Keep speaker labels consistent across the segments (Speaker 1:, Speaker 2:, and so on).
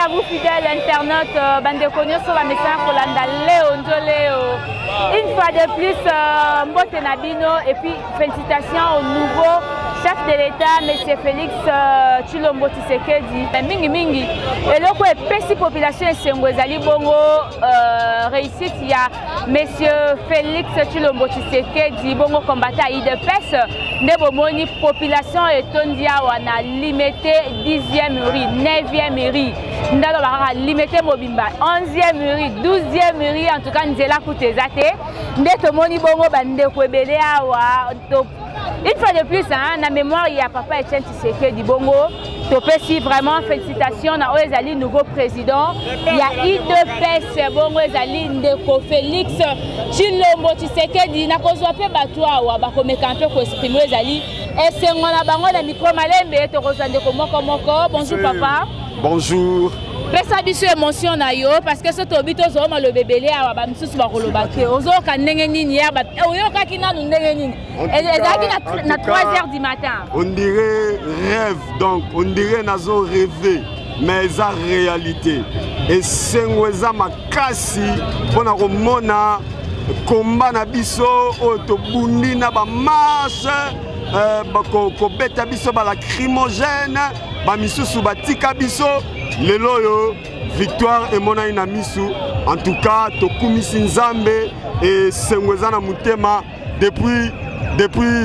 Speaker 1: à vous fidèles internautes, bande connus sur la message Kolanda Léo. Une fois de plus, Mbote Nabino et puis félicitations au nouveau chef de l'État, M. Félix Tshilombo Tshisekedi. Mingi. Et là, quoi, petite population et bongo réussite, il y a M. Félix Tshilombo Tshisekedi, bongo combattant à IDPS, nebomoni population et tondia wana limité 10e riz, 9e riz, ndalo baka limité mobimba, 11e riz, 12e riz, en tout cas nzela kutezate, ndeto moni bongo bande kwebele awa. Une fois de plus, hein, dans la mémoire, il y a Papa Etienne Tshisekedi Bongo. Topesi vraiment félicitations à Oezali, nouveau président. Il y a IDPS Bongo Ezali Ndeko Félix Tshilombo Tshisekedi. Na kozwa pe batwa wa ba komekampe ko exprimer Ezali. Et c'est ngona bango le micro malembe to kozwa ndeko moko. Bonjour papa.
Speaker 2: Bonjour.
Speaker 1: Pesa biso émotion na yo parce que ce tobito zo ma le bébélé a ba misusu ba kolobake. Ozo ka ndenge nini ya ba oyo ka kina ndenge nini. Et na 3h du matin.
Speaker 2: On dirait rêve, donc on dirait nazo rêver, mais ça réalité. Et c'est ngweza makasi pona komona combat na biso otobundi na ba marche ko beta biso ba lacrymogène ba misusu ba tika biso. Le loyo, victoire et mon aïna misu. En tout cas, Tokumisi Nzambe et Sengwezana Moutema, depuis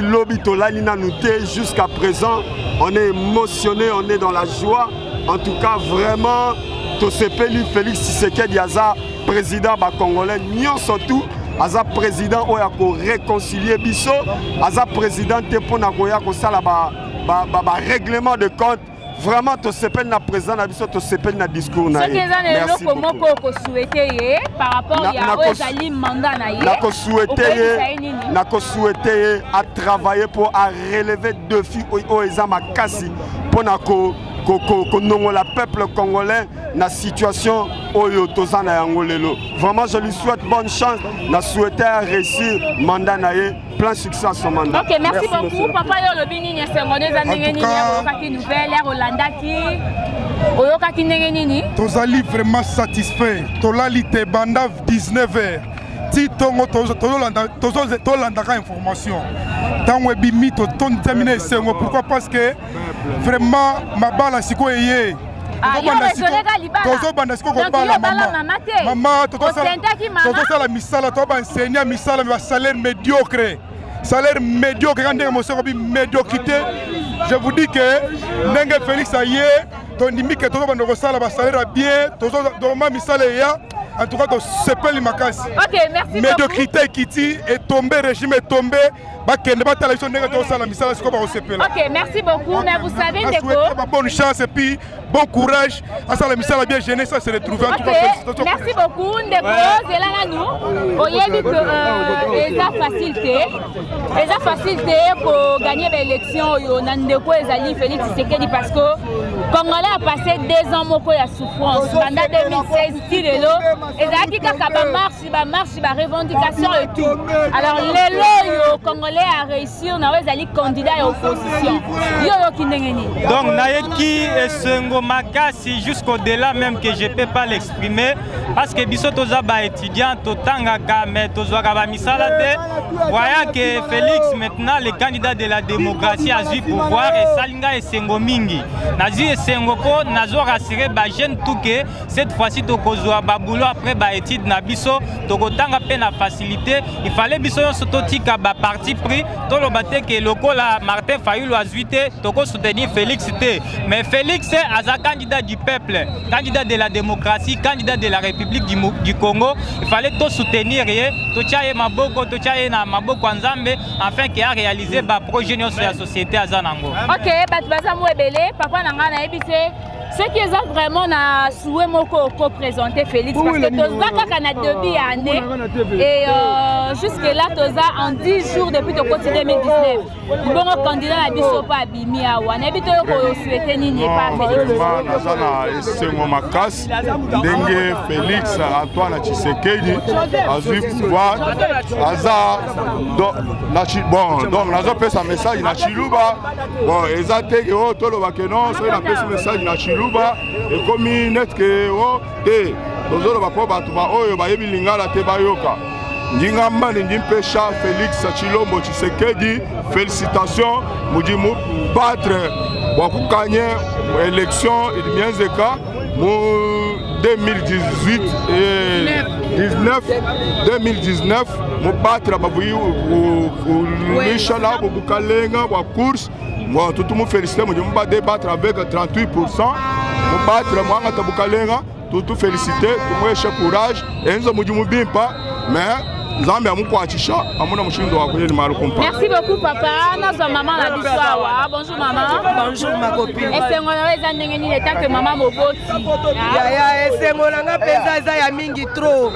Speaker 2: l'Obito Lalina Nouté jusqu'à présent, on est émotionné, on est dans la joie. En tout cas, vraiment, Tosepeli Félix Tshisekedi Aza, président congolais, Nyon surtout, Aza président Oyako réconcilier Bisso, Aza président Teponagoya Kosala règlement de compte. Vraiment, tu sais pas na présent na biso, tu sais pas na discours na.
Speaker 1: Merci beaucoup. Par rapport à Ozali mandat na ye.
Speaker 2: Na ko souhaiter à travailler pour relever défis au ezama kasi pour na ko la peuple congolais na situation oyo tozana yango lelo. Vraiment, je lui souhaite bonne chance. Na souhaiter réussir mandat na ye. Plein succès à son mandat.
Speaker 1: Ok, merci beaucoup. Papa yo le bini ni seconde zandengi ni okaki nouvelle Rolanda ki oyokaki ndenge nini?
Speaker 3: Tozali vraiment satisfait. Tolalite banda 19h. Ti tongo tolanda ka information. Tango ebimi to ton terminer sengo pourquoi parce que vraiment mabala siko yeye. Maman, la misala, enseigner misala, mais salaire médiocre. Salaire médiocre, médiocrité. Je vous dis que Nengue Félix Aye, ton imi que tout le monde salaire bien, tout le monde misala. En tout cas, c'est pas l'imacas.
Speaker 1: Ok, merci.
Speaker 3: Médiocrité qui est tombé, régime est tombé. Ok,
Speaker 1: merci beaucoup. Mais vous savez,
Speaker 3: bonne chance et puis bon courage. À ça, la mission a bien gêné, ça s'est retrouvé.
Speaker 1: Merci beaucoup. Ndeko, c'est là nous. On y a dit que les facilités pour gagner l'élection, on a Ndeko et Félix Tshisekedi parce que Congolais a passé 2 ans de souffrance. Pendant 2016, et marche, revendication et tout. Alors, les lois Congolais à réussir na wezali candidat à opposition.
Speaker 4: Donc naeki esengo makasi jusqu'au-delà même que je peux pas l'exprimer parce que biso toza ba étudiant totanga ka mais tozwaka ba misala te. Voyant que Félix maintenant le candidat de la démocratie a eu pouvoir et salinga esengo mingi. Nazi esengo ko nazo rassurer ba jeune tout que cette fois-ci tokozwa ba boulot après ba étude na biso tokotanga pe na facilité. Il fallait biso sototika ba parti pris tout le bâté que le la Martin Fayulu a zuité toko soutenir Félix T. Mais Félix est un candidat du peuple, candidat de la démocratie, candidat de la République du Congo. Il fallait tout soutenir et tout chaye maboko, tout chaye na maboko nzambe afin qu'il a réalisé ba projet sur la société à Zanango.
Speaker 1: Ok, batbaza mouebele, papa nanga na ebise. Ce qui est vraiment na souhait moko ko présenter Félix parce que toza kaka na début année et jusque là toza en 10 jours depuis to côté 2019. Bon candidat na biso pa bimi awa na bito ko souhaiter nini pa Félix.
Speaker 2: Nazana esengo makasi ndenge Félix Antoine Tshisekedi azui pouvoir aza donc nazo pesa message na Chiluba bon ezate que tolo bakeno so na pesa message na Chiluba
Speaker 3: maluba ekomi net ke o te tozoloba mpo bato baoyo bayebi lingala te bayoka ndinga mbani ndi mpesha Félix Tshilombo Tshisekedi félicitations mudi mu battre wakukanye élection ilimienzeka mu 2018 et 2019 mu battre babuyi ulisha la bukalenga wa course moi tout mu féliciter mu mba débattre avec 38% mu battre mwanga tabukalenga tout féliciter tumweshe courage enzo mudi mubimpa mais Zambia mukwachisha amuna mushindo wa kwenye malu kompa.
Speaker 1: Merci beaucoup papa. Nazo maman la biswawa. Bonjour maman.
Speaker 5: Bonjour ma copine.
Speaker 1: Esengo na weza ndengeni le temps que maman moboti.
Speaker 5: Ya esengo nanga pesa eza ya mingi trop.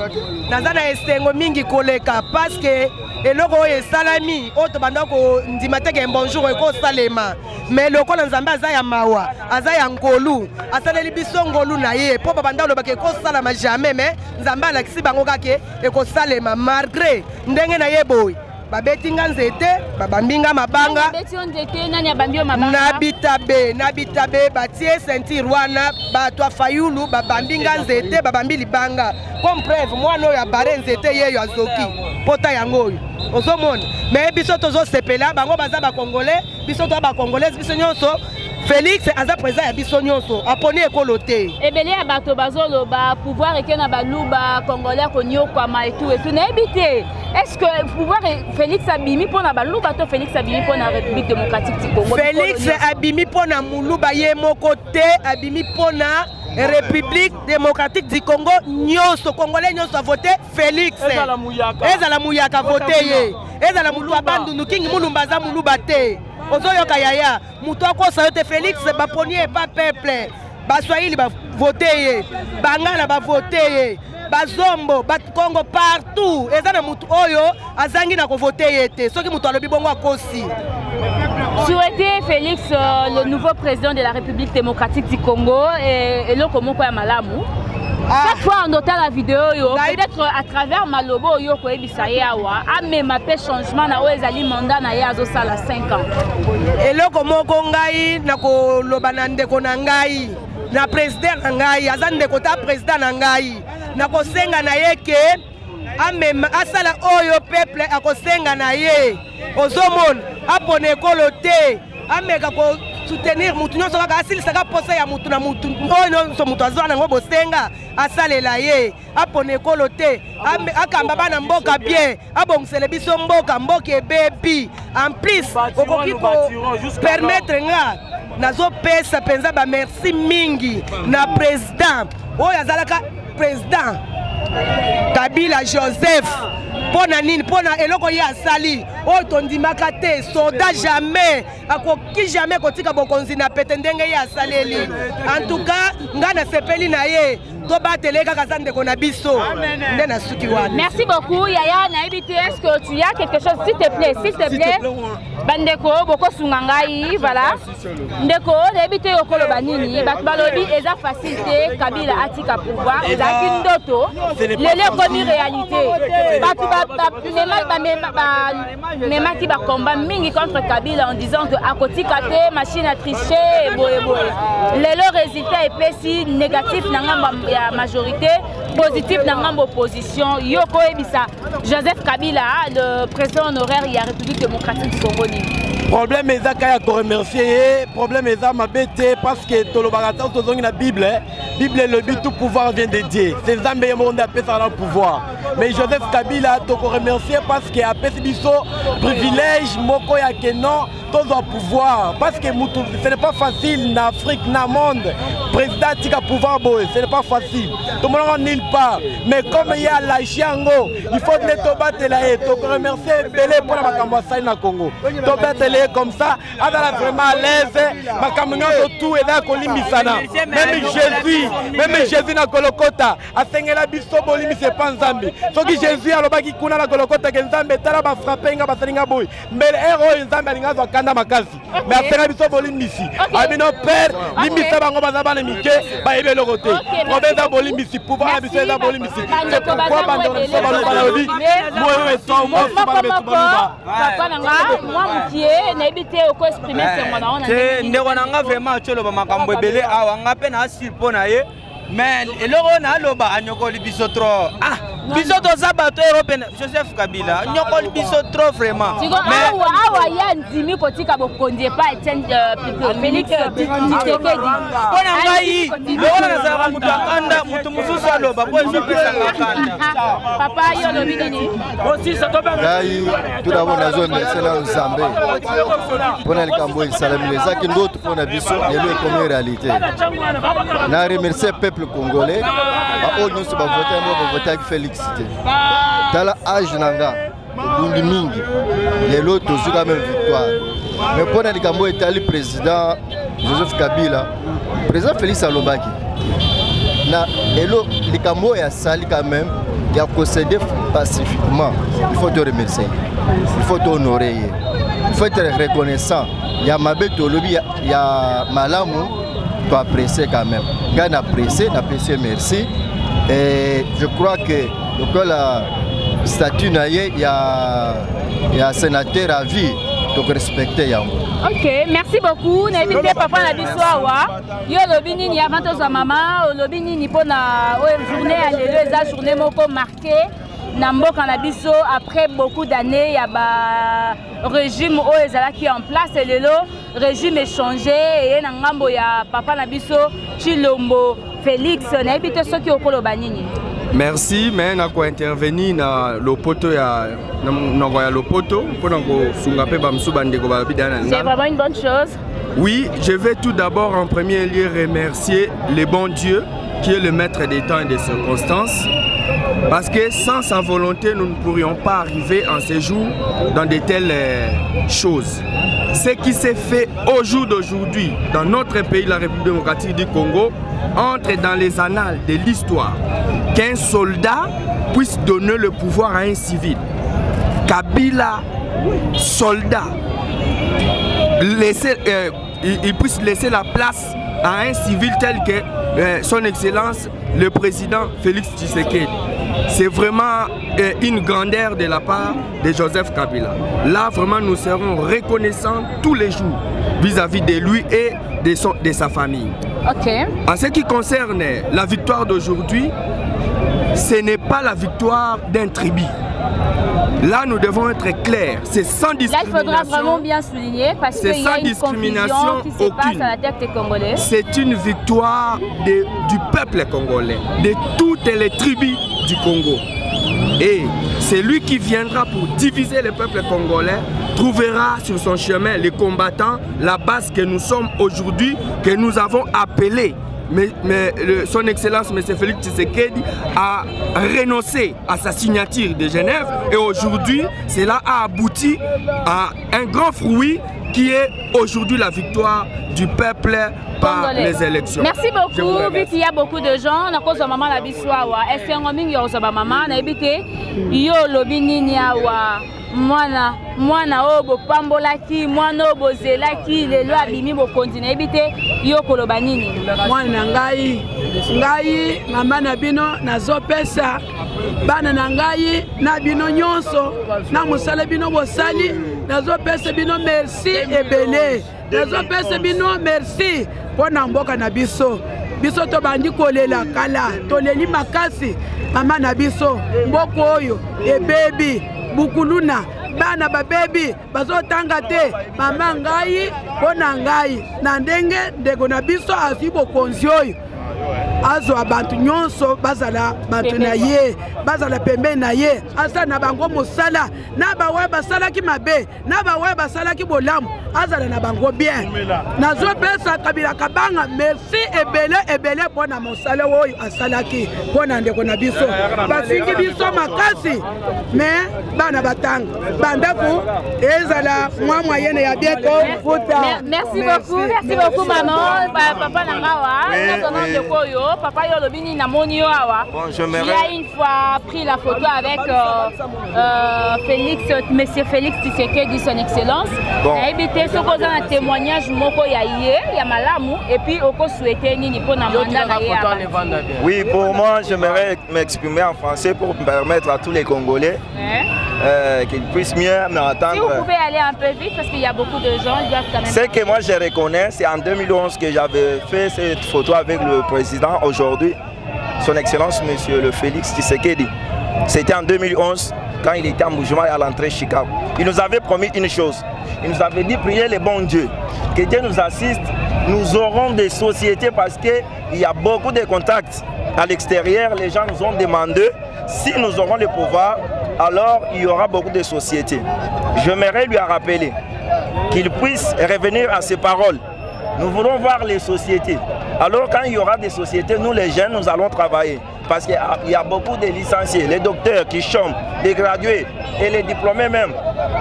Speaker 5: Nazana esengo mingi koleka parce que eloko oyo esalami oyo tobanda kondima teke bonjour eko salema mais lokola nzambe aza ya mawa aza ya ngolu asaleli biso ngolu na ye mpo babanda olobaka ekosalama jamais mais nzambe alakisi bango kake ekosalema malgré ndenge na ye boye babetinga nzete babambinga mabanga na bitabe batie ceinture wana bato afayulu babambinga nzete babambi libanga comme preuve mwana oyo abare nzete yeyo azoki pota yango oyo ozomona mais biso tozosepela bango baza bakongolais biso to bakongolaise biso nyonso Félix aza président ya biso nyonso aponi ekolo te
Speaker 1: ebele ya bato bazoloba pouvoir ekena baluba congolais konyokwama et tout na ebite est-ce que pouvoir Félix abimi pona baluba to Félix abimi pona République démocratique du Congo
Speaker 5: Félix abimi pona muluba ye moko te abimi pona République démocratique du Congo nyonso congolais nyonso voté Félix ezala muyaka voté ye ezala mutu abandundu kingi mulumbaza muluba te ozoyoka yaya mutu akosa yo te Félix baponi epa peuple baswahili bavote ye bangala bavote ye bazombo bakongo partout eza na mutu oyo azangi na kovote ye te soki mutu alobi bongo akosi.
Speaker 1: Souhaiter Félix le nouveau président de la République démocratique du Congo et le Komoko ya malamu. Chaque fois on entend la vidéo peut-être à travers malobo yo ko ebisa yawa amema pe changement na ezali mandat na yazo sala 5 ans.
Speaker 5: Eloko moko ngai na ko loba na ndeko na ngai na président na ngai aza ndeko ta président na ngai na ko senga na yeke amema asala oyo peuple akosenga na ye ozomona apone ekolo te ameka ko soutenir mutu nyonso kaka asilisaka posa ya mutu na mutu oyo nyonso mutu azwa nango bosenga asalela ye apone ekolo te akamba bana mboka bien abongisele biso mboka ebebi en plus okoki permettre nga nazopesa mpenza bamerci mingi na président oyo azalaka président Kabila Joseph pona nini pona eloko ye asali oyo tondimaka te soda jamais akoki jamais kotika bokonzi na pete ndenge ye asaleli en tout cas nga na sepeli na ye to batele kaka za ndeko na biso nde na suki wana.
Speaker 1: Merci beaucoup Yaya na ebite. Est-ce que tu as quelque chose s'il te plaît bandeko boko sunga ngai voilà ndeko na ebite okolo banini bato balobi eza facilité Kabila atika pouvoir eza kindoto lele komi réalité bato même qui va combattre mingi contre Kabila en disant que à côté kate machine à tricher boye le résultat est précis négatif na ngamba ya majorité positif na ngamba opposition yoko ebisa Joseph Kabila le président honoraire de la République démocratique du Congo.
Speaker 6: Problème est à remercier, problème est à m'abêter parce que tout le bagaton tout dans la Bible, Bible le but tout pouvoir vient de Dieu. C'est Zambé monde appelle ça le pouvoir. Mais Joseph Kabila tout remercier parce que après biso privilège moko ya que non tout doit pouvoir parce que ce n'est pas facile en Afrique dans le monde. Président tika pouvoir boy, ce n'est pas facile. Tout le monde en nulle part. Mais comme il y a la Chiango, il faut que tu battes là et tu remercier Belé pour la Makambasa na Congo. Tu battes comme ça, elle est vraiment à l'aise. Ma camion tout est là Kolimbisana. Même Jésus na Kolokota, a Sengela Bisso Bolimi c'est pas Nzambi. So que Jésus a l'obaki kuna na Kolokota que Nzambe tala ba frapper nga ba salinga boy. Mais le héros Nzambe alinga zo kanda makasi. Mais a Sengela Bisso Bolimi ici. Abi no père, limite bango bazaba na mike, ba ebe lokote. Robeza Bolimi ici, pouvoir Bisso za Bolimi ici. C'est pourquoi bandona Bisso Bolimi. Moi et toi, moi pas me tout baluba.
Speaker 1: Papa nanga, moi mutier n'habité au quoi exprimer ce moment.
Speaker 7: Ndeko nanga vraiment cholo ba makambo ebele awa nga pe na sipona ye. Mais eloko na loba anyokoli biso trop. Ah, biso toza bato européen Joseph Kabila. Anyokoli biso trop vraiment.
Speaker 1: Mais awa ya ndimi kotika bokonde pa Etienne Félix Tshisekedi.
Speaker 7: Pona ngai, lokola na za mutu akanda mutu mususu aloba po je pesa ngakanda.
Speaker 1: Papa yo lobi nini?
Speaker 7: Aussi ça to banga.
Speaker 8: Ngai tout d'abord na zone sela Nzambe. Pona likambo isalamile zaki ndoto pona biso yelo comme réalité. Na remercier peuple congolais ba o nyonso ba voter avec Félix tala âge nanga bundi mingi lelo tozuka même victoire mais pona likambo etali président Joseph Kabila président Félix alobaki na elo likambo ya sali quand même ya concéder pacifiquement. Il faut te remercier, il faut t'honorer, il faut être reconnaissant. Il y a mabeto lobby, il y a malamu, tu apprécies quand même. Quand apprécié, merci. Et je crois que le statut il y a sénateur à vie, donc respecter yango.
Speaker 1: Ok, merci beaucoup. N'hésitez pas à la bisouawa. Yo lobby ni avant to maman, lobby ni pona journée à journée moko marquée. Namboka na biso après beaucoup d'années, il y a régime qui est en place et le régime est changé et na ngambo ya papa na biso Chilombo Félix na habite ceux qui okolo banini.
Speaker 9: Merci, mais je vais intervenir dans le poteau.
Speaker 1: C'est vraiment une bonne chose.
Speaker 9: Oui, je vais tout d'abord en premier lieu remercier le bon Dieu qui est le maître des temps et des circonstances. Parce que sans sa volonté, nous ne pourrions pas arriver en ces jours dans de telles choses. Ce qui s'est fait au jour d'aujourd'hui dans notre pays, la République démocratique du Congo, entre dans les annales de l'histoire. Qu'un soldat puisse donner le pouvoir à un civil. Kabila, soldat, il puisse laisser la place à un civil tel que son Excellence, le président Félix Tshisekedi. C'est vraiment une grandeur de la part de Joseph Kabila. Là, vraiment, nous serons reconnaissants tous les jours vis-à-vis de lui et de sa famille.
Speaker 1: Okay.
Speaker 9: En ce qui concerne la victoire d'aujourd'hui, ce n'est pas la victoire d'un tribu. Là, nous devons être clairs. C'est sans discrimination.
Speaker 1: Là, il faudra vraiment bien souligner parce qu'il y a une confusion qui se passe à la tête des Congolais.
Speaker 9: C'est une victoire du peuple congolais, de toutes les tribus du Congo. Et c'est lui qui viendra pour diviser le peuple congolais, trouvera sur son chemin les combattants, la base que nous sommes aujourd'hui, que nous avons appelée. Mais son Excellence, M. Félix Tshisekedi, a renoncé à sa signature de Genève et aujourd'hui, cela a abouti à un grand fruit qui est aujourd'hui la victoire du peuple par les élections.
Speaker 1: Merci beaucoup, vu qu'il y a beaucoup de gens, na cause de maman la biswawa, est-ce que ngomingi yo so ba maman na ebité yo lobi nini awa mwana obo pambolaki mwana obo zelaki lelo abimi bokonzi na ebité yo koloba nini
Speaker 5: mwana ngai mama na bino nazopesa bana na ngai na bino nyonso na musala bino bosali nazopesa bino merci ebele nazopesa bino merci pona mboka na biso to bandi kolela kala toleli makasi mama na biso mboko oyo ebebi bukuluna bana babebi bazotanga te mama ngai pona ngai na ndenge ndeko na biso azwi bokonzi oyo azwa bantu nyonso bazala bantu na ye bazala pembeni na ye asa na bango mosala na bawe basalaki mabe na bawe basalaki bolamu azala na bango bien nazopesa Kabila Kabanga merci ebele mpona mosala oyo asalaki mpona ndeko na biso basingi biso makasi mais bana batanga bandako ezala mwa moyenne ya bieko futa.
Speaker 1: Merci beaucoup maman papa nangawa papa Yolobini Namonio Awa. Il a une fois pris la photo avec Monsieur Félix Tshisekedi, son excellence. Il a évité ce qu'on a un témoignage Moko Yaye, Yamalamu, et puis Oko souhaité Nini pour
Speaker 10: Oui, pour moi, j'aimerais m'exprimer en français pour permettre à tous les Congolais qu'ils puissent mieux m'entendre.
Speaker 1: Si vous pouvez aller un peu vite, parce qu'il y a beaucoup de gens, ils doivent quand même...
Speaker 10: Ce que moi je reconnais, c'est en 2011 que j'avais fait cette photo avec le président aujourd'hui, son excellence monsieur le Félix Tshisekedi. C'était en 2011 quand il était en mouvement à l'entrée Chicago. Il nous avait promis une chose, il nous avait dit prier le bon Dieu, que Dieu nous assiste, nous aurons des sociétés parce qu'il y a beaucoup de contacts à l'extérieur, les gens nous ont demandé si nous aurons le pouvoir, alors il y aura beaucoup de sociétés. J'aimerais lui rappeler qu'il puisse revenir à ses paroles. Nous voulons voir les sociétés. Alors quand il y aura des sociétés, nous les jeunes, nous allons travailler. Parce qu'il y a beaucoup de licenciés, les docteurs qui chôment, les gradués et les diplômés même.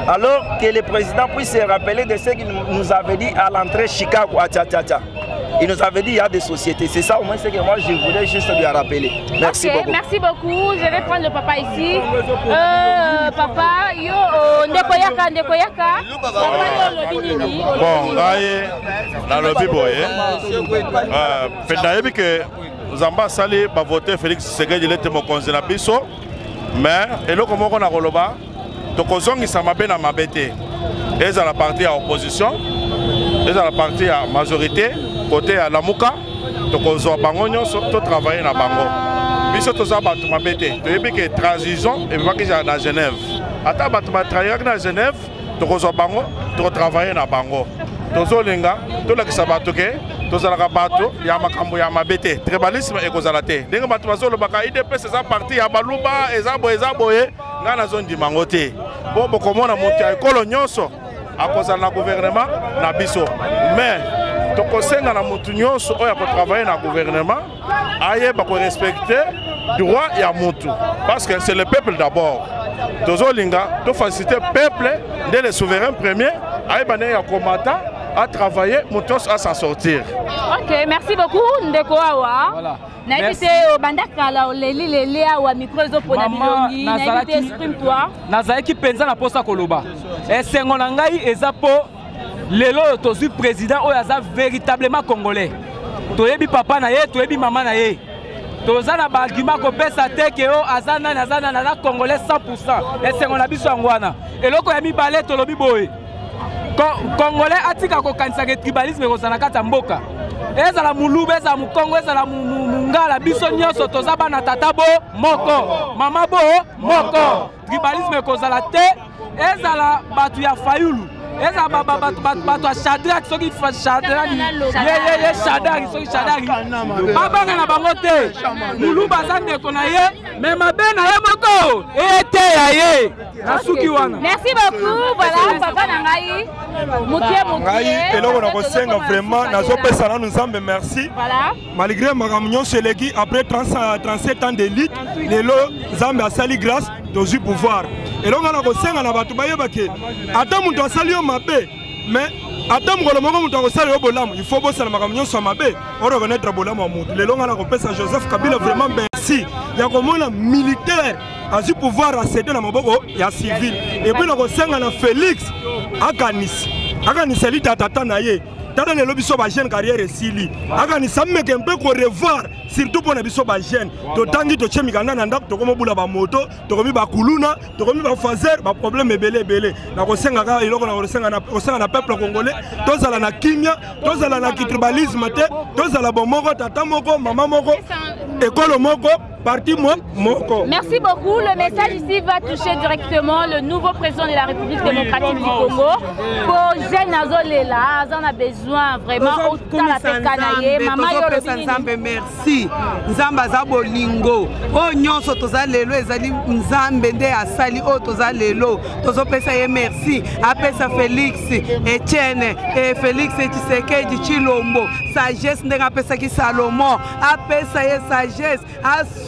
Speaker 10: Alors que le président puisse se rappeler de ce qu'il nous avait dit à l'entrée Chicago à Tcha-Tcha-Tcha. Il nous avait dit qu'il y a des sociétés. C'est ça au moins ce que moi je voulais juste lui rappeler. Merci beaucoup.
Speaker 1: Merci beaucoup. Je vais prendre le papa ici. Papa, yo, Ndekoyaka.
Speaker 11: Bon, là, dans le Biboye, fait que Zamba Sali va voter Félix Tshisekedi, il était mon conseiller na biso, mais et là comment on a roloba, donc on zong ça m'a bien à m'abêter. Et à la partie à opposition, et à la partie à majorité, côté à la Mouka, donc on zong bangonyo, tout travailler na bango. Biso tout ça battu m'abêter. Tu sais que transition et pas que j'ai dans Genève. Attends battu ma travailler dans Genève, donc on zong bango, tout travailler na bango. Tozo linga, tout le qui s'abattuke, tozo la bateau, yamakambo yamabete, tribalisme et kozalate. Denga batu bazo le baka IDP c'est ça parti ya baluba ezaboye, ngana zone di mangote. Bon comment on monte à école nyonso, à cause de la gouvernement na biso. Mais tokosenga na mutu nyonso oya ko travailler na gouvernement, aye ba ko respecter droit ya mutu parce que c'est le peuple d'abord. Tozo linga, to faciliter peuple dès le souverain premier, aye bané ya combattant à travailler, Moutos à s'en sortir.
Speaker 1: Ok, merci beaucoup, Ndeko Awa. Voilà. N'invité au Bandaka, les Awa, micro pour la Bilongi, n'invité exprime-toi.
Speaker 12: Nazaki Penza na posa Koloba. Et Sengonangai et Zapo, Lelo, Tozu président, Oyaza véritablement congolais. Toyebi papa na ye, Toyebi maman na ye. Tozana ba argument ko pesa teke o azana na congolais 100%. Et Sengonabiso angwana. Et loko ya mi balé tolobi boy. Congolais atika ko kanisa ke tribalisme ko sana kata mboka. Ezala mulube ezala mukongo ezala mungala biso nyonso tozaba na tatabo moko. Mama bo moko. Tribalisme ko zala te ezala batu ya fayulu. Ezala batu Shadrach soki Shadrach. Ye Shadrach soki Shadrach. Baba na bango te. Muluba zande ko na ye, mais mabe na ye moko. Ete ya ye.
Speaker 1: Merci beaucoup. Voilà, papa Nangaï.
Speaker 3: Et là, on a reçu vraiment, nous avons merci.
Speaker 1: Voilà.
Speaker 3: Malgré ma réunion chez l'Église, après 37 ans d'élite, les lots, Zambé a sali grâce aux pouvoir. Et là, on a reçu un abattoir. Attends, on doit saluer ma paix. Mais attends, il faut bosser la réunion sur ma paix. On va reconnaître Bolam à Mout. Les longs à la repère à Joseph Kabila, vraiment merci. Il y a comme un militaire a dû pouvoir accéder dans Maboko, il y a civil. Et puis, on a Félix Aganis. Aganis, c'est lui qui a tatanaye. Tata le lobby sur ma jeune carrière et Sili. Aganis, ça me un peu qu'on revoir, surtout pour les bisous ma jeune. Totangi, to chemikana, nanda, to comme boula ba moto, to comme ba kuluna, to comme ba fazer, ba problème est belé. La Rosenga, il y a un peuple congolais, tous à la kimia, tous à la tribalisme, tous à la bomoko, tata moko, maman moko, école moko.
Speaker 1: Merci beaucoup. Le message ici va toucher directement le nouveau président de la République démocratique du Congo. Pour Jeanne Azolela, on a besoin vraiment autant la Pekanaye. Maman Yorobini.
Speaker 5: Merci. Nzamba Zabolingo. Oh nyonso toza lelo ezali Nzambe nde asali o toza lelo. Tozo pesa ye merci. Apesa Félix Etienne et Félix Tshisekedi Chilombo. Sagesse ndenga pesa ki Salomon. Apesa ye sagesse.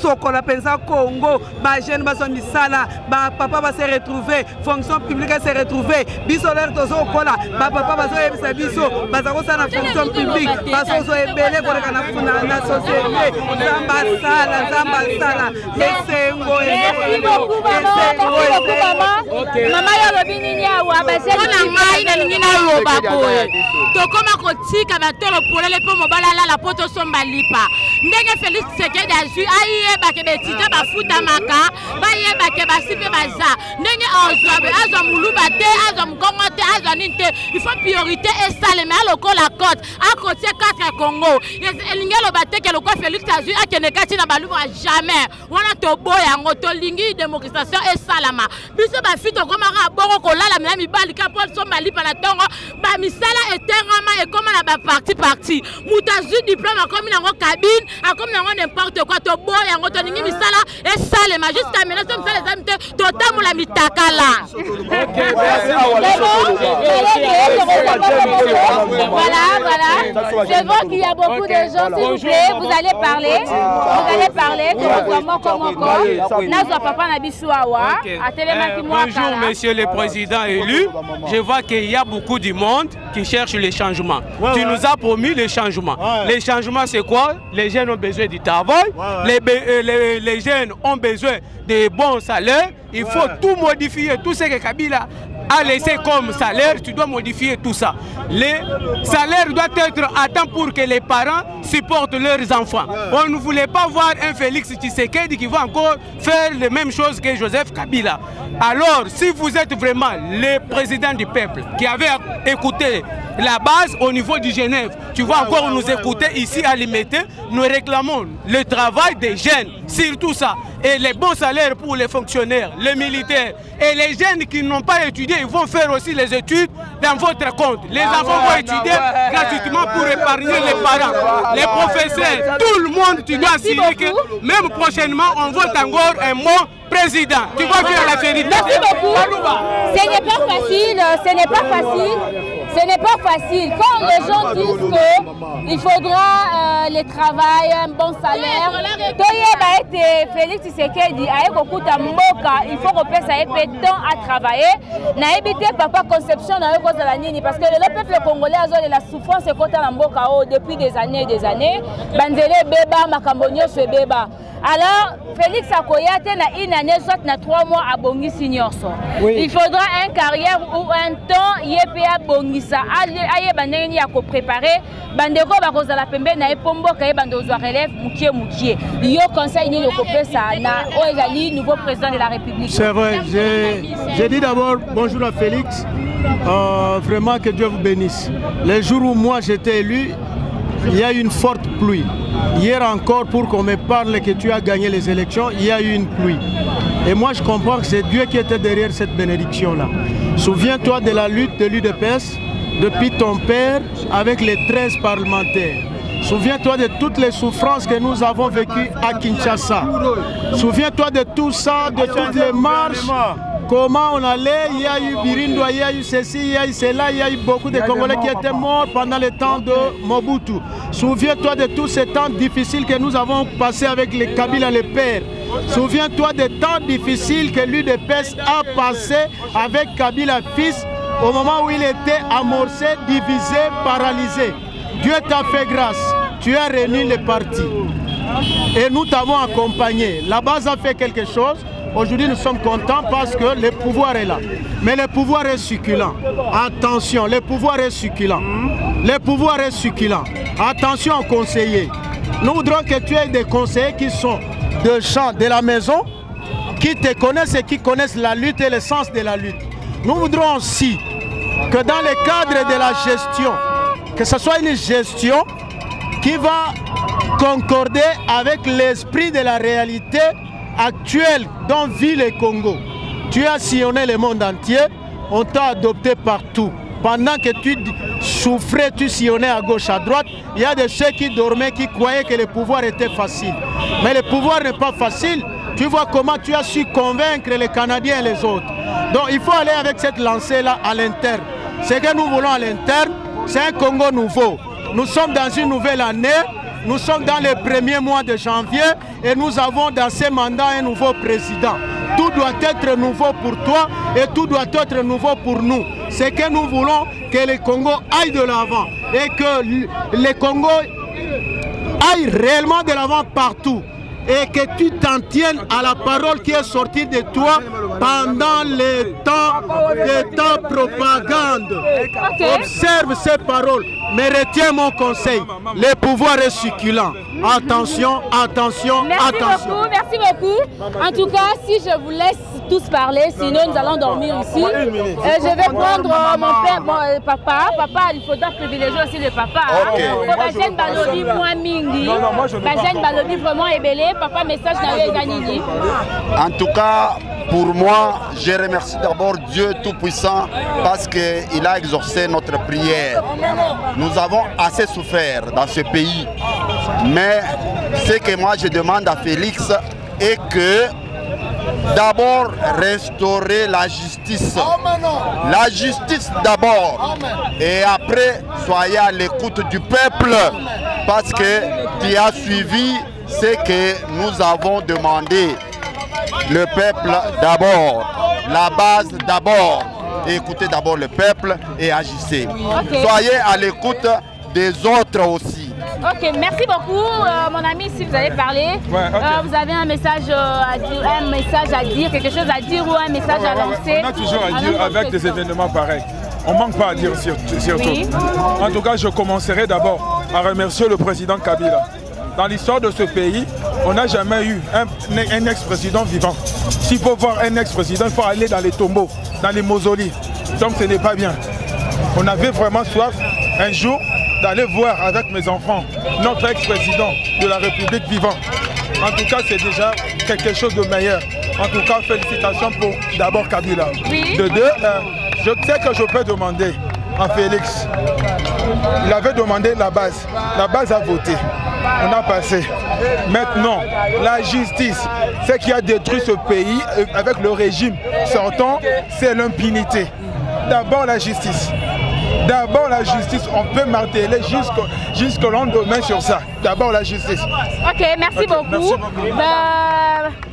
Speaker 5: sokola pensa Congo, ba jeune ba son misala, ba papa ba se retrouver, fonction publique se retrouver, biso leur tozo kola, ba papa ba so yebisa biso, ba za ko sana fonction publique, ba so ebele ko kana funa na société, zamba sala, esengo
Speaker 1: esengo. Mama ya lobini nyawa ba se na ngai na ningina loba boye. Tokoma kotika ba tolo polele po mobala la poto somba lipa. Ndenge Félix Tshisekedi azui ayeba ke betita bafuta maka bayeba ke basipe baza ndenge azwa muluba te azwa mkongo te azwa ninte il faut priorité et sale mais aloko la côte à côté 4 Congo elingelo bateke loko Félix azui akene kati na baluba jamais wana to boya ngoto lingi démocratisation et salama biso bafito komaka bongo kolala mina mibali ka Paul somba lipa na tongo ba misala eterama et comme na ba parti mutazu diplôme comme nango cabine comme n'importe quoi, to boy, en retenant misala et salema jusqu'à maintenant, ça les amis, totalement la mitakala. Voilà. Je vois qu'il y a beaucoup de gens, s'il vous plaît, vous allez parler,
Speaker 13: Bonjour, monsieur le président élu. Je vois qu'il y a beaucoup de monde qui cherche les changements. Tu nous as promis les changements. Les changements, c'est quoi? Les jeunes ont besoin du travail, les jeunes ont besoin de bons salaires. Il faut tout modifier, tout ce que Kabila a laissé comme salaire, tu dois modifier tout ça. Les salaires doivent être à temps pour que les parents supportent leurs enfants. On ne voulait pas voir un Félix Tshisekedi qui va encore faire les mêmes choses que Joseph Kabila. Alors, si vous êtes vraiment le président du peuple qui avait écouté la base au niveau du Genève, tu vas encore nous écouter ici à Limité. Nous réclamons le travail des jeunes, surtout ça, et les bons salaires pour les fonctionnaires, les militaires et les jeunes qui n'ont pas étudié, ils vont faire aussi les études dans votre compte. Les enfants vont étudier gratuitement pour épargner les parents, les professeurs, tout le monde. Tu dois signer que même prochainement on vote encore un bon président. Tu vas faire la vérité.
Speaker 1: Merci beaucoup. Ce n'est pas facile, ce n'est pas facile. Ce n'est pas facile. Quand les gens disent qu'il faudra le travail, un bon salaire, Félix Tshisekedi il faut repasser ça temps à travailler. Na évité papa conception dans cause de la nini parce que le peuple congolais a la souffrance depuis des années et des années. Bandele beba makambonyo se beba. Alors Félix Akoyate na une année soit na 3 mois à Bongi Senior. Il faudra une carrière ou un temps YPA Bongisa aye bandeni ya ko préparer bandeko ba cause la pembe na epombo kaye bandozo relève mukie yo conseil ni le kopesa na oezali nouveau président de la République.
Speaker 14: C'est vrai, j'ai dit d'abord bonjour à Félix. Vraiment que Dieu vous bénisse. Les jours où moi j'étais élu, il y a eu une forte pluie. Hier encore, pour qu'on me parle que tu as gagné les élections, il y a eu une pluie. Et moi, je comprends que c'est Dieu qui était derrière cette bénédiction-là. Souviens-toi de la lutte de l'UDPS depuis ton père avec les 13 parlementaires. Souviens-toi de toutes les souffrances que nous avons vécues à Kinshasa. Souviens-toi de tout ça, de toutes les marches. Comment on allait, il y a eu Birindo, il y a eu ceci, il y a eu cela, il y a eu beaucoup de Congolais qui étaient morts pendant le temps de Mobutu. Souviens-toi de tous ces temps difficiles que nous avons passés avec les Kabila, les pères. Souviens-toi des temps difficiles que l'UDPS a passé avec Kabila fils au moment où il était amorcé, divisé, paralysé. Dieu t'a fait grâce, tu as réuni les partis. Et nous t'avons accompagné. La base a fait quelque chose. Aujourd'hui, nous sommes contents parce que le pouvoir est là. Mais le pouvoir est succulent. Attention, le pouvoir est succulent. Le pouvoir est succulent. Attention aux conseillers. Nous voudrons que tu aies des conseillers qui sont de champ, de la maison, qui te connaissent et qui connaissent la lutte et le sens de la lutte. Nous voudrons aussi que dans le cadre de la gestion, que ce soit une gestion qui va concorder avec l'esprit de la réalité actuelle dont vit le Congo. Tu as sillonné le monde entier, on t'a adopté partout. Pendant que tu souffrais, tu sillonnais à gauche, à droite, il y a de ceux qui dormaient, qui croyaient que le pouvoir était facile. Mais le pouvoir n'est pas facile. Tu vois comment tu as su convaincre les Canadiens et les autres. Donc il faut aller avec cette lancée-là à l'interne. Ce que nous voulons à l'interne, c'est un Congo nouveau. Nous sommes dans une nouvelle année. nous sommes dans les premiers mois de janvier et nous avons dans ces mandats un nouveau président. Tout doit être nouveau pour toi et tout doit être nouveau pour nous. C'est que nous voulons que le Congo aille de l'avant et que le Congo aille réellement de l'avant partout. Et que tu t'en tiennes à la parole qui est sortie de toi pendant les temps propagande. Okay. Observe ces paroles, mais retiens mon conseil. Le pouvoir est succulent. Attention, attention, attention.
Speaker 1: Merci beaucoup. En tout cas, si je vous laisse tous parler, sinon nous allons dormir ici. Je vais prendre mon père, papa. Papa, il faudra privilégier aussi le papa. Bajène Balobi, moi Mingi. Bajène Balobi, vraiment ébélé. Papa, message dans les Ganini.
Speaker 15: En tout cas, pour moi, je remercie d'abord Dieu Tout-Puissant parce qu'il a exaucé notre prière. Nous avons assez souffert dans ce pays. Mais ce que moi je demande à Félix est que d'abord restaurer la justice. La justice d'abord. Et après, soyez à l'écoute du peuple parce que tu as suivi ce que nous avons demandé. Le peuple d'abord, la base d'abord. Écoutez d'abord le peuple et agissez. Okay. Soyez à l'écoute des autres aussi.
Speaker 1: Ok, merci beaucoup mon ami, si vous allez parler. Ouais, okay. Vous avez un message à dire, quelque chose à dire ou un message à lancer.
Speaker 3: On a toujours à dire avec des événements pareils. On ne manque pas à dire surtout. Oui. En tout cas, je commencerai d'abord à remercier le président Kabila. Dans l'histoire de ce pays, on n'a jamais eu un ex-président vivant. S'il faut voir un ex-président, il faut aller dans les tombeaux, dans les mausolées. Donc ce n'est pas bien. On avait vraiment soif un jour d'aller voir avec mes enfants notre ex-président de la République vivant. En tout cas, c'est déjà quelque chose de meilleur. En tout cas, félicitations pour d'abord Kabila. Oui. De deux, je sais que je peux demander à Félix. Il avait demandé la base. La base a voté. On a passé. Maintenant, la justice, ce qui a détruit ce pays avec le régime sortant, c'est l'impunité. D'abord la justice. D'abord la justice, on peut marteler jusqu'au lendemain sur ça. D'abord la justice.
Speaker 1: Ok, merci beaucoup. Merci beaucoup.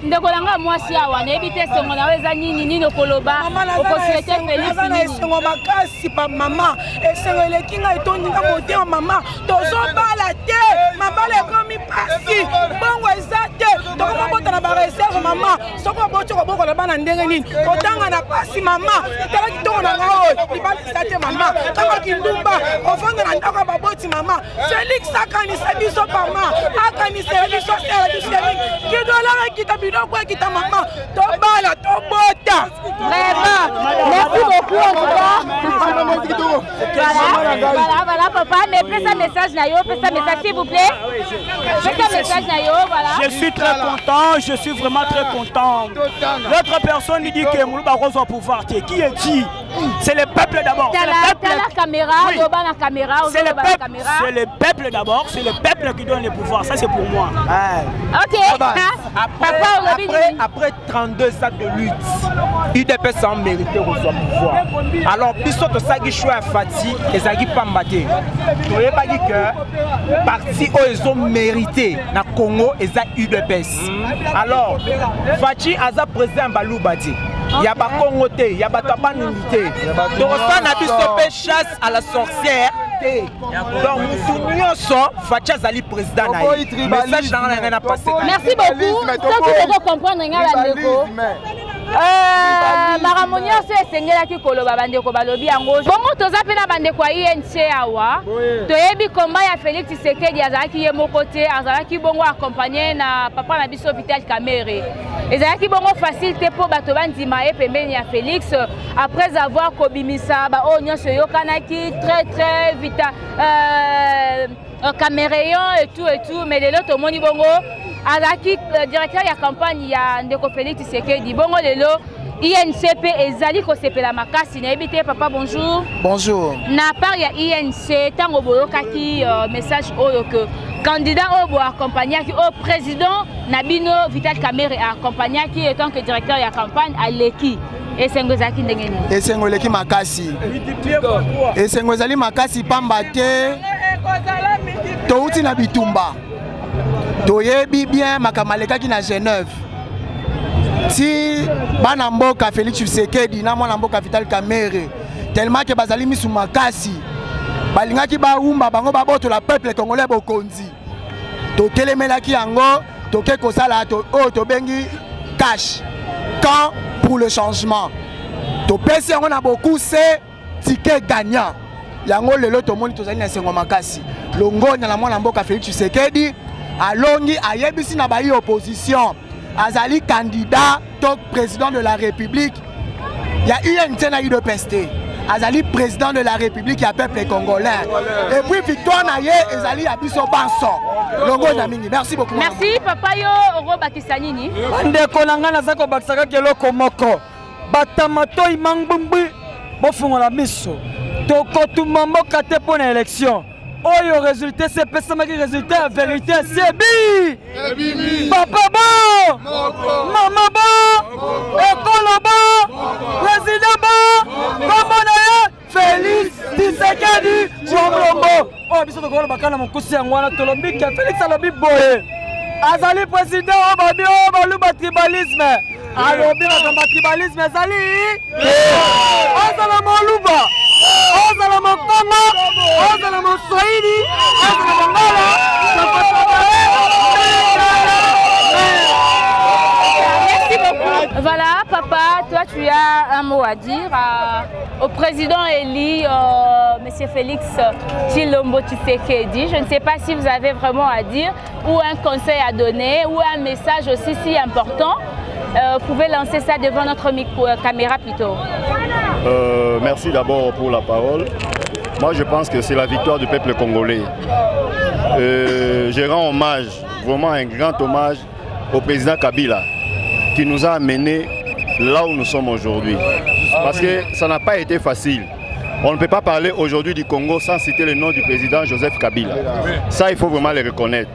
Speaker 1: Ndekolanga mwasi awa nebite songo na weza nini nokoloba opportunité Félix nini
Speaker 5: songo makasi pa mama esengo elekinga etondinga motema mama tozobala te mabala ekomi pasi bongo ezate tokoma bota na ba réserve mama soko bocho ko boko na bana ndenge nini otanga na pasi mama tala kitongo na ngao libali sate mama kama kindumba ofanga na ndako baboti mama Félix akanisa biso mama akanisa biso sera biso kidola kitabino quoi qui ta maman tobala tobota
Speaker 1: merci beaucoup en tout cas voilà papa mais fais un message nayo fais un message s'il vous plaît fais un message nayo voilà
Speaker 16: je suis très content je suis vraiment très content l'autre personne dit que Moulouba Rose au pouvoir qui est-il c'est le peuple d'abord
Speaker 1: c'est la caméra
Speaker 16: c'est le peuple d'abord c'est le peuple qui donne le pouvoir ça c'est pour moi
Speaker 1: ok
Speaker 9: après 32 ans de lutte, UDPS sans mériter reçoit pouvoir. Alors, Bissoto Sagi choix Fati et Sagi Pambate. Tu n'avez pas dit que parti où ils ont mérité na Congo et ça UDPS. Alors, Fati a sa président Baloubati. Il y a pas Congo, il y a pas Tabanunité. Donc, ça n'a pas chasse à la sorcière. Donc, nous sommes Fati Azali président. Message dans la passé.
Speaker 1: Merci beaucoup. Ça, tu peux comprendre. Maramonia c'est sengela ki koloba bandeko balobi yango bongo toza pe na bandeko ya INC awa toyebi komba ya Félix Tshisekedi azalaki ye moko te azalaki bongo accompagné na papa na biso Vital Kamerhe ezalaki bongo facile te po bato bandima ye pembeni ya Félix après avoir kobimisa ba o nyonso yokanaki très vite Caméréen et tout mais lelo tomoni bongo azaki directeur ya campagne ya ndeko Félix Tshisekedi bongo lelo INCP ezali ko sepela makasi na ebité papa bonjour na part ya INC tango boyokaki message oyo que candidat oyo accompagnaki au président Nabino Vital Kamerhe accompagnaki étant que directeur ya campagne aleki esengo ezaki ndenge nini
Speaker 14: esengo leki makasi esengo ezali makasi pamba te touti na bitumba toyebi bien makamaleka ki na Genève si bana mboka Félix Tshisekedi na mwana mboka Vital Kamerhe tellement que bazali misu makasi balingaki baumba bango baboto la peuple congolais bokonzi totelemelaki yango toke kosala oyo tobengi cash quand pour le changement topesi yango na beaucoup c'est ticket gagnant yango lelo tomoni tozali na sengo makasi longonya na mwana mboka Félix Tshisekedi alongi ayebisi na bayi opposition azali candidat to président de la République ya UNT na UDPST azali président de la République ya peuple congolais et puis victoire na ye ezali ya biso banso longonya mingi merci beaucoup
Speaker 1: merci papa yo orobakisa nini
Speaker 16: bandeko na nga naza kobakisaka keloko moko batamato imangbumbi bofungola miso tokotuma mboka te mpo na élection oyo résultat sepesamaki résultat ya vérité sebi papa bon mama bon ekolo bon président bon kombo na ye Félix Tshisekedi Tshilombo oyo biso tokola bakana mokusi yango wana tolobi ke Félix alobi boye azali président oyo babi oyo baluba tribalisme alobi makambo ya tribalisme ezali ozala moluba ozala mokongo ozala moswahili ozala mongala
Speaker 1: merci beaucoup. Voilà papa, toi tu as un mot à dire au président élu monsieur Félix Tshilombo Tshisekedi. Je ne sais pas si vous avez vraiment à dire ou un conseil à donner ou un message aussi si important. Vous pouvez lancer ça devant notre caméra plutôt.
Speaker 8: Merci d'abord pour la parole. Moi je pense que c'est la victoire du peuple congolais. Je rends hommage, vraiment un grand hommage au président Kabila qui nous a amenés là où nous sommes aujourd'hui. Parce que ça n'a pas été facile. On ne peut pas parler aujourd'hui du Congo sans citer le nom du président Joseph Kabila. Ça, il faut vraiment le reconnaître.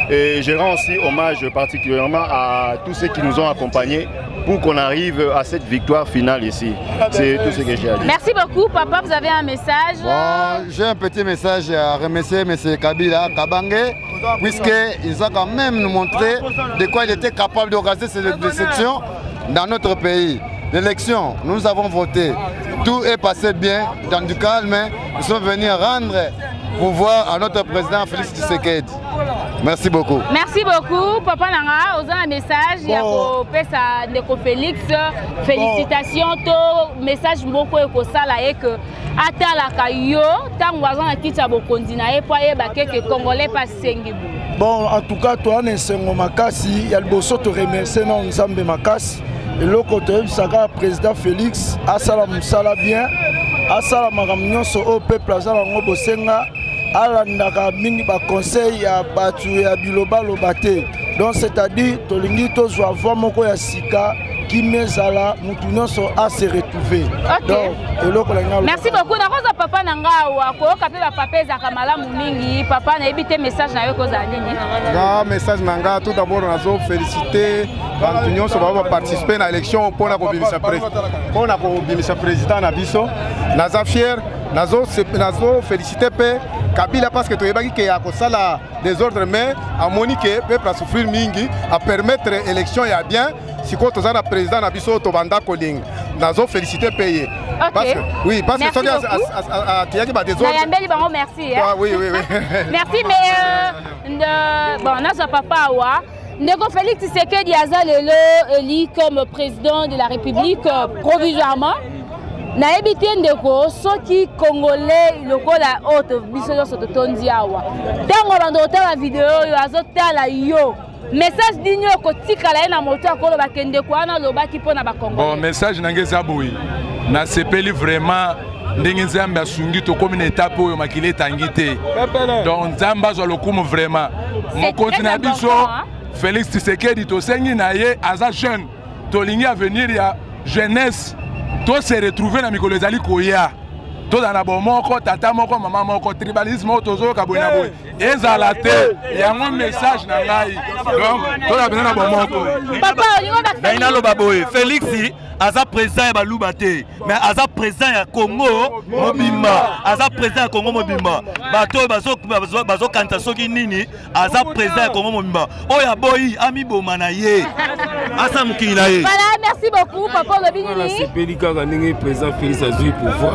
Speaker 8: Et je rends aussi hommage particulièrement à tous ceux qui nous ont accompagnés pour qu'on arrive à cette victoire finale ici. C'est tout ce que j'ai à dire.
Speaker 1: Merci beaucoup, papa. Vous avez un message?
Speaker 15: Bon, j'ai un petit message à remercier M. Kabila Kabangé, puisqu'il a quand même nous montré de quoi il était capable d'organiser ces élections dans notre pays. L'élection, nous avons voté. Tout est passé bien, dans du calme. Nous sommes venus rendre pouvoir à notre président Félix Tshisekedi. Merci beaucoup.
Speaker 1: Merci beaucoup, Papa Nanga. Vous avez un message. Il y a Ndeko Félix. Félicitations. To message beaucoup et ça là et que atala kayo tant voisin à qui tu as beaucoup continué pour y baquer que Congolais pas sengibu.
Speaker 14: Bon, en tout cas, toi, Nessengo Makasi, il y a le beau saut de remercier non Nzambe Makasi. Et le côté Saka président Félix, Asala Moussala bien, Asala Maramignon so au peuple Azala Ngobo Senga, Alandaka Mingi ba conseil ya batu ya biloba lobate. Donc c'est-à-dire tolingi to zwa voir moko ya sika qui mezala mutunyo so a se retrouver. Donc
Speaker 1: merci beaucoup. Na koza papa nanga wa ko kapé ba papa za kamala mingi, papa na ebité message na yo ko za nini.
Speaker 3: Na message nanga tout d'abord nazo féliciter Bantunyo so ba participer na élection pour la kobimisa président na biso. Naza fier, nazo féliciter pe Kabila parce que tu es qui a ça des ordres mais à Monique peuple a souffrir mingi à permettre l'élection ya bien si quoi tu as président na biso to banda koling nazo féliciter payer parce que oui parce que tu as des ordres
Speaker 1: merci
Speaker 3: oui
Speaker 1: merci mais bon nazo papa wa Ndeko Félix Tshisekedi aza lelo élu comme président de la République provisoirement. Na ebité ndeko soki congolais lokola auto biso yo soto tondi awa tango bando tala vidéo yo azotala yo message dinyo ko tikala na moto akolo bakende kwa na lobaki pona ba Congo.
Speaker 17: Bon message nangeza boyi na sepeli vraiment ndenge nzambe asungi to comme une étape oyo makile tangité donc nzamba zo lokumu vraiment mon continent biso Félix Tshisekedi to sengi na ye aza jeune to lingi à venir ya jeunesse. Tout se retrouver dans mikolo ezali koya to na bomoko tata moko mama moko tribalisme tozo ka boyna boy ezala te yango message na ngai donc to na bena bomoko
Speaker 1: papa olingo ba
Speaker 7: loba boy Félix
Speaker 18: aza président ya baluba te mais aza président ya Congo mobimba aza président ya Congo mobimba bato bazokanisa soki nini aza président ya Congo mobimba oyo aboyi amiboma na ye asa mokili na ye.
Speaker 1: Voilà, merci beaucoup papa Lobinini.
Speaker 19: nasepeli kaka ndenge président Félix azwi pouvoir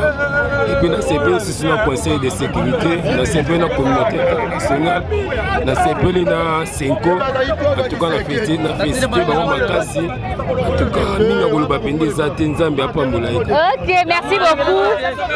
Speaker 19: et puis nasepeli aussi sur le conseil de sécurité nasepeli na communauté internationale nasepeli na Senko en tout cas na félicité bango makasi en tout cas minga koloba pende eza te nzambe apambola ye.
Speaker 1: Ok, merci beaucoup.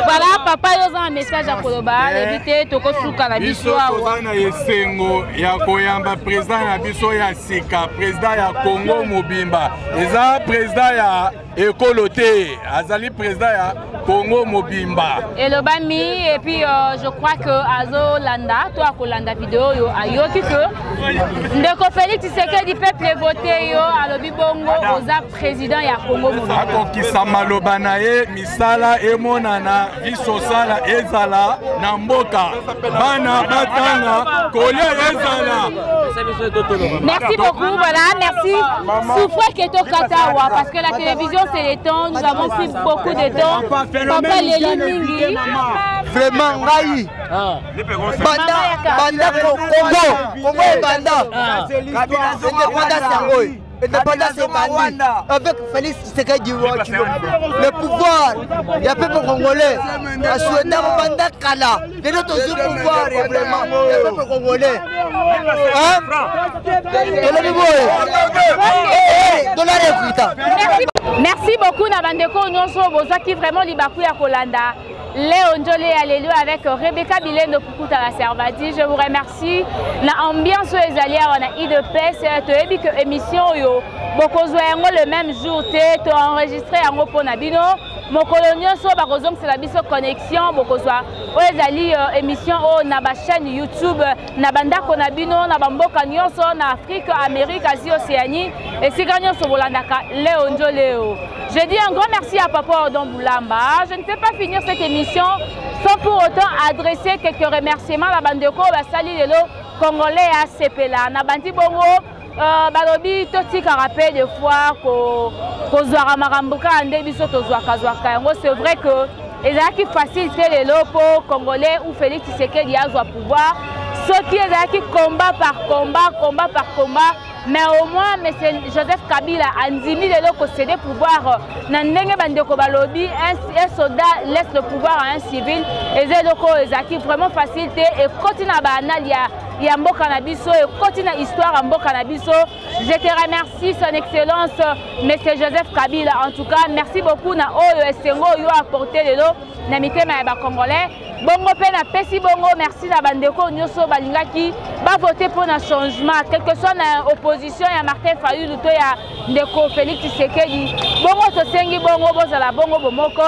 Speaker 1: Voilà papa yoza un message à koloba éviter tokosuka na biso awa
Speaker 17: na yesengo ya koyamba président na biso ya sika président ya Congo mobimba eza président ya ekolo te azali président ya Congo mobimba
Speaker 1: elobami et puis je crois que azo landa to akolanda vidéo yo ayoki que ndeko Félix Tshisekedi peuple voté yo alobi bongo oza président ya Congo mobimba
Speaker 17: akokisa maloba na ye misala emonana visosala ezala na mboka bana batanga kolia ezala.
Speaker 1: Merci beaucoup, voilà, merci. Souffrez que to katawa parce que la télévision c'est le temps, nous avons pris beaucoup de temps. Papa Léli Mingi.
Speaker 20: Vraiment ngai. Banda Congo banda. Indépendance bandit. Avec Félix Tshisekedi le pouvoir, il y a peuple congolais. La souhaité banda kala. Les autres du pouvoir vraiment le peuple congolais.
Speaker 1: Merci beaucoup Nabandeko Nyonso Bozaki vraiment Libaku ya Kolanda. Léon Njolé Alléluia avec Rebecca Bilendo Pukuta la Servati. Je vous remercie. La ambiance aux alliés on a IDPS et que émission yo bokozwa yango le même jour te to enregistré yango pona bino mokolo nyonso bakozong c'est la biso connexion bokozwa oyezali émission o na ba chaîne YouTube na bandako na bino na bamboka nyonso na Afrique, Amérique, Asie, Océanie et sika nyonso bolandaka Léon Njolé. Je dis un grand merci à Papa Odon Boulamba. Je ne peux pas finir cette émission sans pour autant adresser quelques remerciements à la bandeko basali lelo congolais à Sepela na bandi bongo balobi totika rappel de fois ko zwara marambuka ande biso to zwaka yango. C'est vrai que ezaki facile te lelo po congolais ou Félix Tshisekedi azwa pouvoir ceux qui ezaki combat par combat mais au moins M. Joseph Kabila a ndimi lelo ko céder pouvoir na ndenge bandeko balobi un soldat laisse le pouvoir à un civil et zeloko ezaki vraiment facilité et continue ba analia ya mboka na biso et continue histoire en mboka na biso. Je te remercie son excellence M. Joseph Kabila en tout cas merci beaucoup na oyo esengo yo apporter lelo na mitema ya ba congolais bongo pe na pesi bongo merci na bandeko nyonso balingaki ba voter pour un changement quel que soit na opposition ya Martin Fayulu to ya ndeko Félix Tshisekedi bongo to sengi bongo bozala bongo bomoko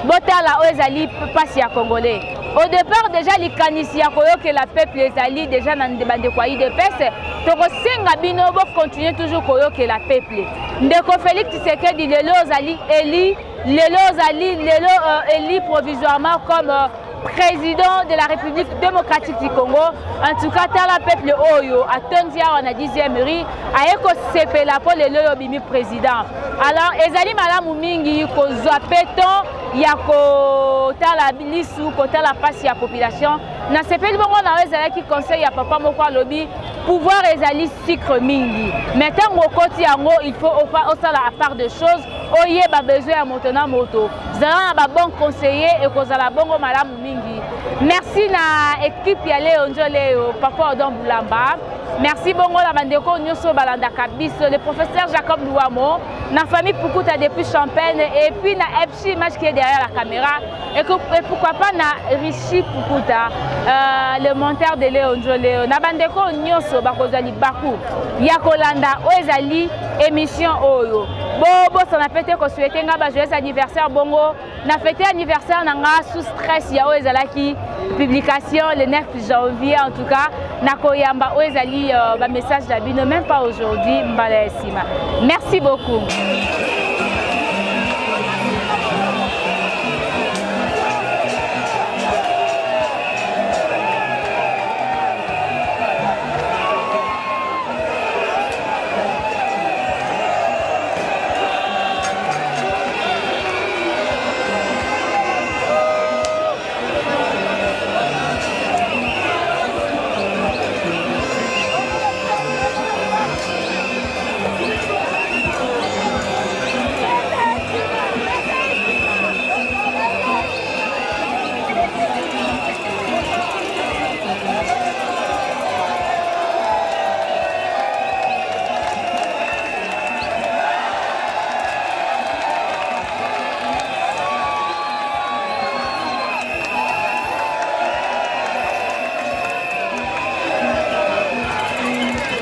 Speaker 1: botala oyezali pasi ya congolais. Au départ déjà likanisi ya koyoke la peuple ezali déjà na ndebande kwa IDPS toko senga bino bo continuer toujours koyoke la peuple ndeko Félix Tshisekedi lelo ozali élu provisoirement comme président de la République démocratique du Congo. En tout cas, tala peuple oyo atondia on a 10e riz ayeko sepela pour le loyo bimi président. Alors ezali malamu mingi ko zapeton ya ko tala lisu ko tala passe ya population. Na sepeli bongo na ezali ki conseil ya papa moko lobi pouvoir ezali sucre mingi. Maintenant au koti yango il faut osala à part de choses oye ba besoin ya moto moto. Zala ba bon conseiller et ko zala bongo malamu mingi. Merci na équipe ya Léon Njolé Papa Odon Boulamba. Merci bongo la bandeko nyonso balanda kabiso le professeur Jacob Louamo na famille Pukuta depuis Champagne et puis na FC Match qui est derrière la caméra et pourquoi pas na Rishi Pukuta le monteur de Léon Njolé na bandeko nyonso bakozali baku ya kolanda oezali émission oyo bobo ça na pété ko souhaiter nga ba joyeux anniversaire bongo na fêter anniversaire na nga sous stress ya oezalaki publication le 9 janvier en tout cas na koyamba oezali ba message d'abino même pas aujourd'hui mbala sima. Merci beaucoup.